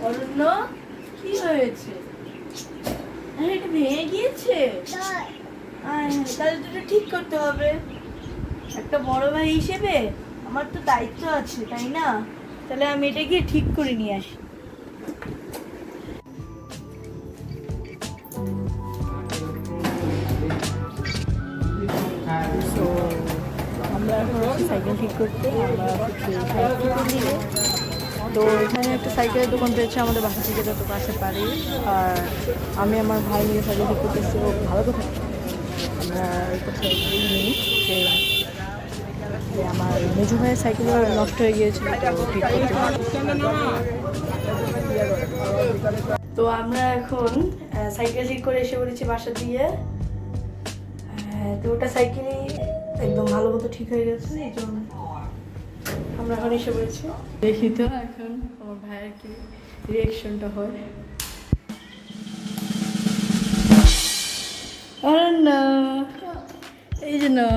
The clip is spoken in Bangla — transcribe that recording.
অরণ্য, কি হয়েছে? আরে এটা ভেঙে গিয়েছে। তাহলে তো এটা ঠিক করতে হবে। একটা বড় ভাই হিসেবে আমার তো দায়িত্ব আছে, তাই না? তাহলে আমি এটা গিয়ে ঠিক করে নিয়ে আসি। তো আমরা এখন আছি সাইকেল ঠিক করতে। আমরা দিকে, তো এখানে একটা সাইকেলের দোকান পেয়েছে আমাদের বাসা থেকে যত কাছে পারি। আর আমি আমার ভাই নিয়ে সাইকেল ঠিক করতেছি। ও ভালো কথা, আমরা কোথায় নিই যে আমার মেজু ভাইয়ের সাইকেল নষ্ট হয়ে গিয়েছিল, তো ঠিক করতে। তো আমরা এখন সাইকেল ঠিক করে এসে পড়েছি বাসা দিয়ে। তো ওটা সাইকেলই একদম ভালো মতো ঠিক হয়ে গেছে, এই জন্য আমরা এখন এসে পড়েছি। দেখি তো এখন আমার ভাইয়ের কি রিয়াকশনটা হয়। আরে না, এই যে না।